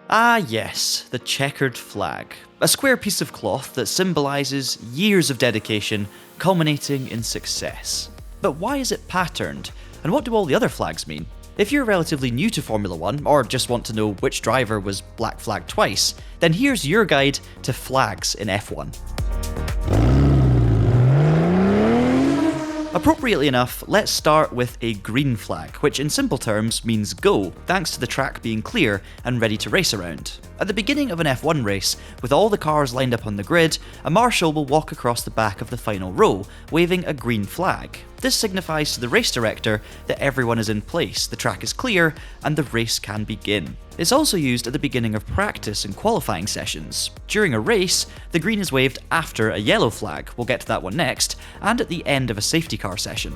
Ah yes, the checkered flag. A square piece of cloth that symbolises years of dedication culminating in success. But why is it patterned? And what do all the other flags mean? If you're relatively new to Formula 1 or just want to know which driver was black flagged twice, then here's your guide to flags in F1. Appropriately enough, let's start with a green flag, which in simple terms means go, thanks to the track being clear and ready to race around. At the beginning of an F1 race, with all the cars lined up on the grid, a marshal will walk across the back of the final row, waving a green flag. This signifies to the race director that everyone is in place, the track is clear, and the race can begin. It's also used at the beginning of practice and qualifying sessions. During a race, the green is waved after a yellow flag, we'll get to that one next, and at the end of a safety car session.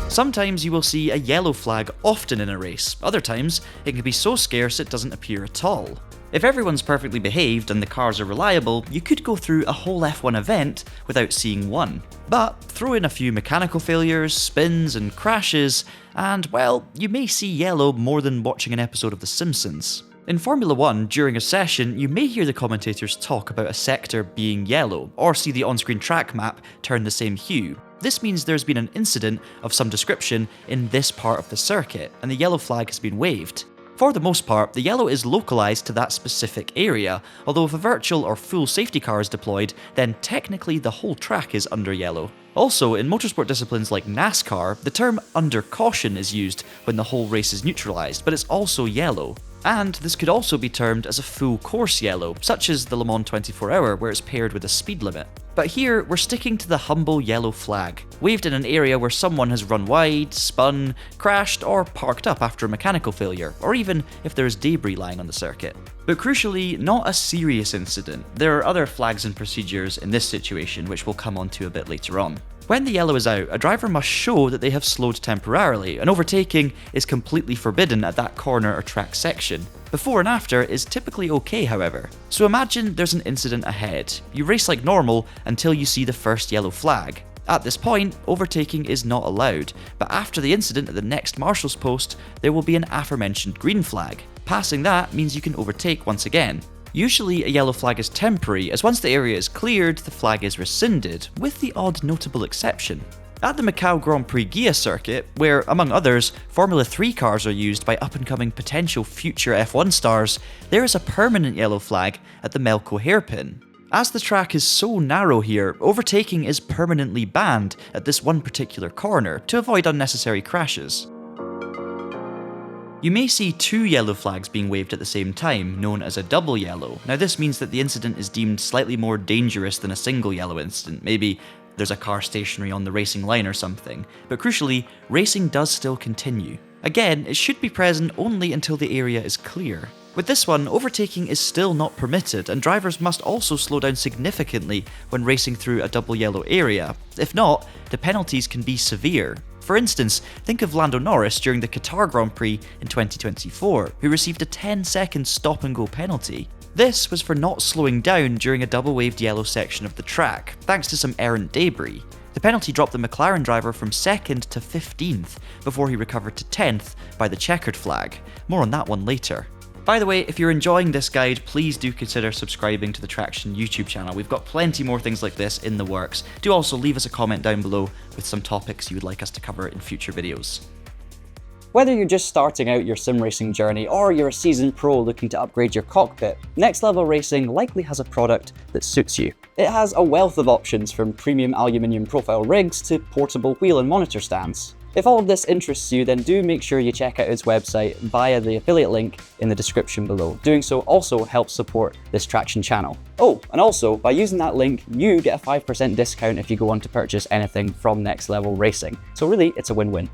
Sometimes you will see a yellow flag often in a race, other times it can be so scarce it doesn't appear at all. If everyone's perfectly behaved and the cars are reliable, you could go through a whole F1 event without seeing one. But throw in a few mechanical failures, spins and crashes, and well, you may see yellow more than watching an episode of The Simpsons. In Formula 1, during a session, you may hear the commentators talk about a sector being yellow, or see the on-screen track map turn the same hue. This means there's been an incident of some description in this part of the circuit, and the yellow flag has been waved. For the most part, the yellow is localised to that specific area, although if a virtual or full safety car is deployed, then technically the whole track is under yellow. Also, in motorsport disciplines like NASCAR, the term under caution is used when the whole race is neutralised, but it's also yellow. And this could also be termed as a full course yellow, such as the Le Mans 24 Hour where it's paired with a speed limit. But here, we're sticking to the humble yellow flag, waved in an area where someone has run wide, spun, crashed, or parked up after a mechanical failure, or even if there is debris lying on the circuit. But crucially, not a serious incident. There are other flags and procedures in this situation, which we'll come on to a bit later on. When the yellow is out, a driver must show that they have slowed temporarily, and overtaking is completely forbidden at that corner or track section. Before and after is typically okay, however. So imagine there's an incident ahead. You race like normal until you see the first yellow flag. At this point, overtaking is not allowed, but after the incident at the next marshal's post, there will be an aforementioned green flag. Passing that means you can overtake once again. Usually a yellow flag is temporary, as once the area is cleared, the flag is rescinded, with the odd notable exception. At the Macau Grand Prix Ghia circuit, where, among others, Formula 3 cars are used by up-and-coming potential future F1 stars, there is a permanent yellow flag at the Melco hairpin. As the track is so narrow here, overtaking is permanently banned at this one particular corner to avoid unnecessary crashes. You may see two yellow flags being waved at the same time, known as a double yellow. Now this means that the incident is deemed slightly more dangerous than a single yellow incident. Maybe there's a car stationary on the racing line or something. But crucially, racing does still continue. Again, it should be present only until the area is clear. With this one, overtaking is still not permitted, and drivers must also slow down significantly when racing through a double yellow area. If not, the penalties can be severe. For instance, think of Lando Norris during the Qatar Grand Prix in 2024, who received a 10-second stop-and-go penalty. This was for not slowing down during a double-waved yellow section of the track, thanks to some errant debris. The penalty dropped the McLaren driver from 2nd to 15th, before he recovered to 10th by the checkered flag. More on that one later. By the way, if you're enjoying this guide, please do consider subscribing to the Traxion YouTube channel. We've got plenty more things like this in the works. Do also leave us a comment down below with some topics you would like us to cover in future videos. Whether you're just starting out your sim racing journey or you're a seasoned pro looking to upgrade your cockpit, Next Level Racing likely has a product that suits you. It has a wealth of options from premium aluminium profile rigs to portable wheel and monitor stands. If all of this interests you, then do make sure you check out its website via the affiliate link in the description below. Doing so also helps support this Traxion channel. Oh, and also, by using that link, you get a 5% discount if you go on to purchase anything from Next Level Racing. So really, it's a win-win.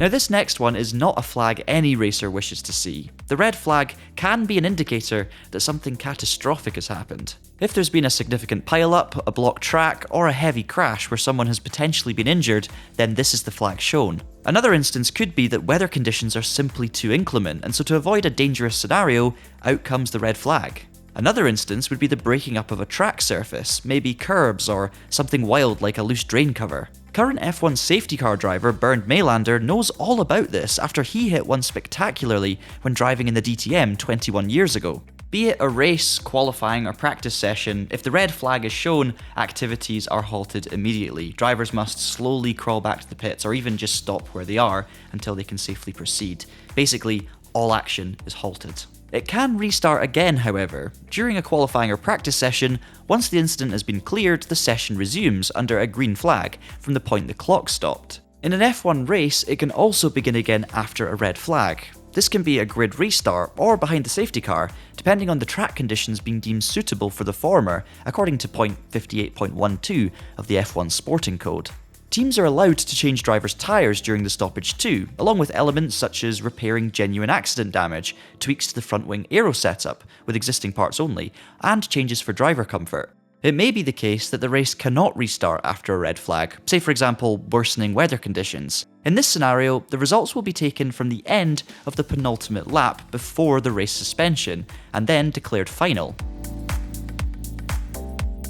Now this next one is not a flag any racer wishes to see. The red flag can be an indicator that something catastrophic has happened. If there's been a significant pile-up, a blocked track, or a heavy crash where someone has potentially been injured, then this is the flag shown. Another instance could be that weather conditions are simply too inclement, and so to avoid a dangerous scenario, out comes the red flag. Another instance would be the breaking up of a track surface, maybe curbs or something wild like a loose drain cover. Current F1 safety car driver Bernd Maylander knows all about this after he hit one spectacularly when driving in the DTM 21 years ago. Be it a race, qualifying or practice session, if the red flag is shown, activities are halted immediately. Drivers must slowly crawl back to the pits or even just stop where they are until they can safely proceed. Basically, all action is halted. It can restart again, however. During a qualifying or practice session, once the incident has been cleared, the session resumes under a green flag from the point the clock stopped. In an F1 race, it can also begin again after a red flag. This can be a grid restart or behind the safety car, depending on the track conditions being deemed suitable for the former, according to point 58.12 of the F1 Sporting Code. Teams are allowed to change drivers' tyres during the stoppage too, along with elements such as repairing genuine accident damage, tweaks to the front wing aero setup, with existing parts only, and changes for driver comfort. It may be the case that the race cannot restart after a red flag, say for example worsening weather conditions. In this scenario, the results will be taken from the end of the penultimate lap before the race suspension, and then declared final.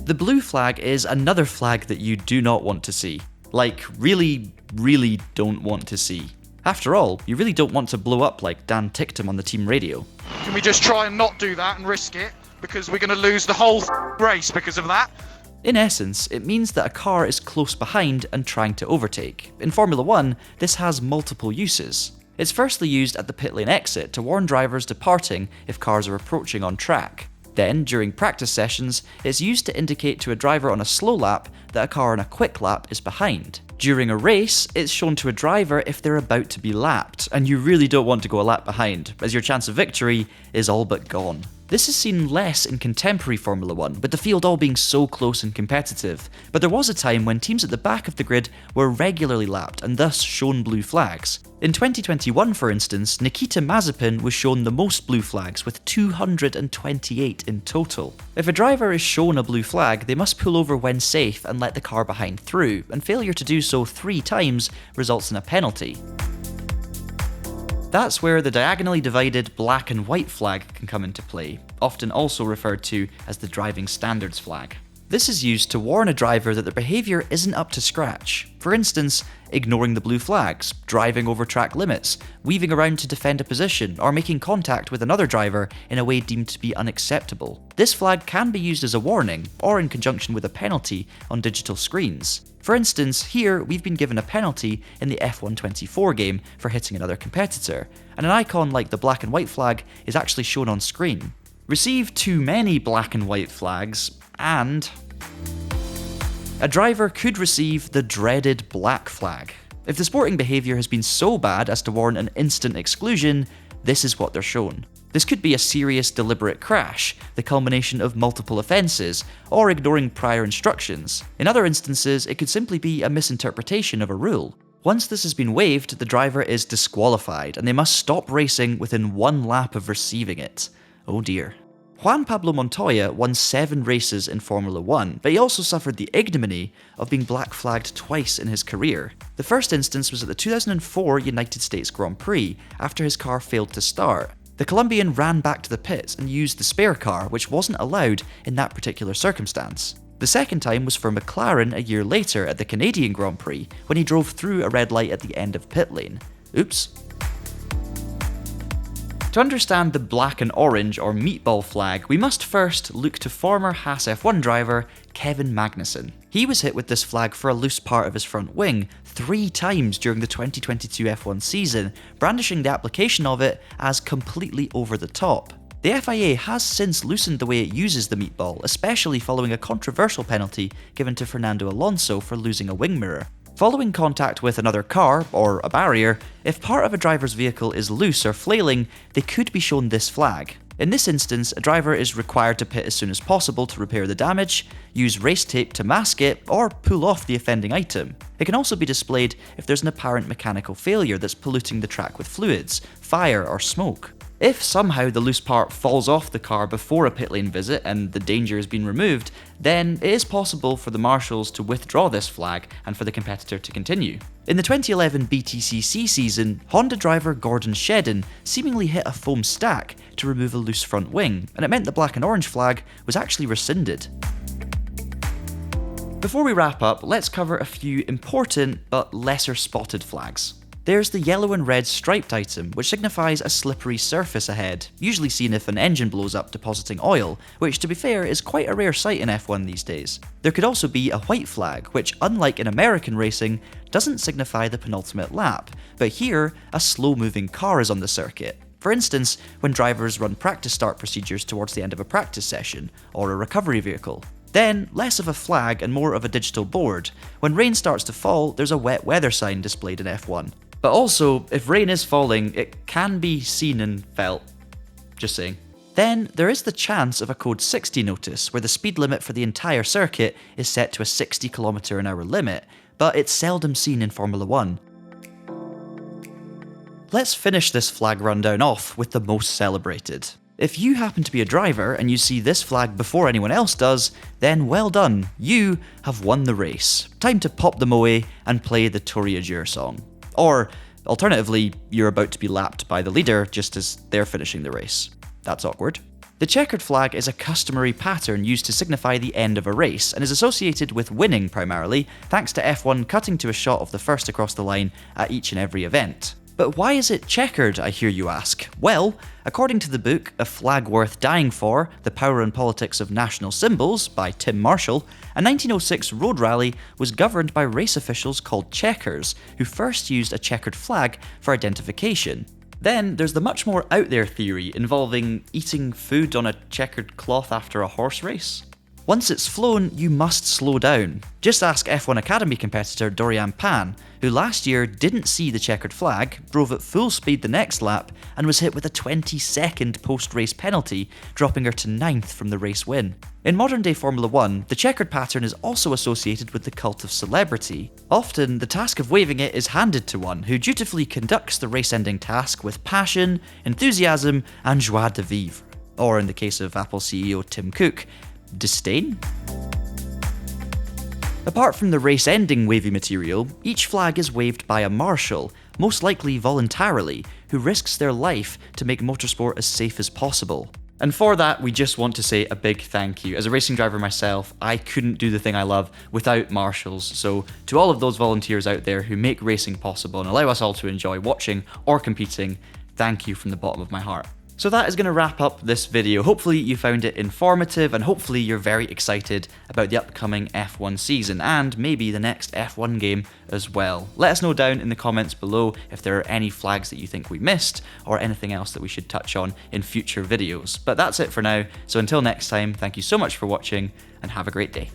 The blue flag is another flag that you do not want to see. Like, really don't want to see. After all, you really don't want to blow up like Dan Ticktum on the team radio. Can we just try and not do that and risk it? Because we're going to lose the whole race because of that. In essence, it means that a car is close behind and trying to overtake. In Formula 1, this has multiple uses. It's firstly used at the pit lane exit to warn drivers departing if cars are approaching on track. Then, during practice sessions, it's used to indicate to a driver on a slow lap that a car on a quick lap is behind. During a race, it's shown to a driver if they're about to be lapped, and you really don't want to go a lap behind, as your chance of victory is all but gone. This is seen less in contemporary Formula 1, with the field all being so close and competitive, but there was a time when teams at the back of the grid were regularly lapped and thus shown blue flags. In 2021, for instance, Nikita Mazepin was shown the most blue flags, with 228 in total. If a driver is shown a blue flag, they must pull over when safe and let the car behind through, and failure to do so 3 times results in a penalty. That's where the diagonally divided black and white flag can come into play, often also referred to as the driving standards flag. This is used to warn a driver that their behaviour isn't up to scratch. For instance, ignoring the blue flags, driving over track limits, weaving around to defend a position, or making contact with another driver in a way deemed to be unacceptable. This flag can be used as a warning, or in conjunction with a penalty on digital screens. For instance, here we've been given a penalty in the F1 24 game for hitting another competitor, and an icon like the black and white flag is actually shown on screen. Receive too many black and white flags, and a driver could receive the dreaded black flag. If the sporting behaviour has been so bad as to warrant an instant exclusion, this is what they're shown. This could be a serious deliberate crash, the culmination of multiple offences, or ignoring prior instructions. In other instances, it could simply be a misinterpretation of a rule. Once this has been waived, the driver is disqualified, and they must stop racing within 1 lap of receiving it. Oh dear. Juan Pablo Montoya won 7 races in Formula 1, but he also suffered the ignominy of being black flagged twice in his career. The first instance was at the 2004 United States Grand Prix, after his car failed to start. The Colombian ran back to the pits and used the spare car, which wasn't allowed in that particular circumstance. The second time was for McLaren a year later at the Canadian Grand Prix, when he drove through a red light at the end of pit lane. Oops. To understand the black and orange or Meatball flag, we must first look to former Haas F1 driver Kevin Magnussen. He was hit with this flag for a loose part of his front wing 3 times during the 2022 F1 season, brandishing the application of it as completely over the top. The FIA has since loosened the way it uses the Meatball, especially following a controversial penalty given to Fernando Alonso for losing a wing mirror. Following contact with another car, or a barrier, if part of a driver's vehicle is loose or flailing, they could be shown this flag. In this instance, a driver is required to pit as soon as possible to repair the damage, use race tape to mask it, or pull off the offending item. It can also be displayed if there's an apparent mechanical failure that's polluting the track with fluids, fire, or smoke. If somehow the loose part falls off the car before a pit lane visit and the danger has been removed, then it is possible for the marshals to withdraw this flag and for the competitor to continue. In the 2011 BTCC season, Honda driver Gordon Shedden seemingly hit a foam stack to remove a loose front wing, and it meant the black and orange flag was actually rescinded. Before we wrap up, let's cover a few important but lesser spotted flags. There's the yellow and red striped item, which signifies a slippery surface ahead, usually seen if an engine blows up depositing oil, which to be fair is quite a rare sight in F1 these days. There could also be a white flag, which unlike in American racing, doesn't signify the penultimate lap, but here, a slow moving car is on the circuit. For instance, when drivers run practice start procedures towards the end of a practice session, or a recovery vehicle. Then, less of a flag and more of a digital board. When rain starts to fall, there's a wet weather sign displayed in F1. But also, if rain is falling, it can be seen and felt. Just saying. Then, there is the chance of a code 60 notice, where the speed limit for the entire circuit is set to a 60km/h limit, but it's seldom seen in Formula 1. Let's finish this flag rundown off with the most celebrated. If you happen to be a driver and you see this flag before anyone else does, then well done, you have won the race. Time to pop the moe and play the Touriager song. Or, alternatively, you're about to be lapped by the leader just as they're finishing the race. That's awkward. The checkered flag is a customary pattern used to signify the end of a race and is associated with winning primarily, thanks to F1 cutting to a shot of the first across the line at each and every event. But why is it checkered, I hear you ask? Well, according to the book A Flag Worth Dying For, The Power and Politics of National Symbols by Tim Marshall, a 1906 road rally was governed by race officials called checkers, who first used a checkered flag for identification. Then there's the much more out there theory involving eating food on a checkered cloth after a horse race. Once it's flown, you must slow down. Just ask F1 Academy competitor Dorian Pan, who last year didn't see the checkered flag, drove at full speed the next lap, and was hit with a 20-second post-race penalty, dropping her to 9th from the race win. In modern day Formula 1, the checkered pattern is also associated with the cult of celebrity. Often, the task of waving it is handed to one, who dutifully conducts the race-ending task with passion, enthusiasm, and joie de vivre. Or in the case of Apple CEO Tim Cook, disdain? Apart from the race-ending wavy material, each flag is waved by a marshal, most likely voluntarily, who risks their life to make motorsport as safe as possible. And for that, we just want to say a big thank you. As a racing driver myself, I couldn't do the thing I love without marshals, so to all of those volunteers out there who make racing possible and allow us all to enjoy watching or competing, thank you from the bottom of my heart. So that is going to wrap up this video. Hopefully you found it informative and hopefully you're very excited about the upcoming F1 season and maybe the next F1 game as well. Let us know down in the comments below if there are any flags that you think we missed or anything else that we should touch on in future videos. But that's it for now, so until next time, thank you so much for watching and have a great day.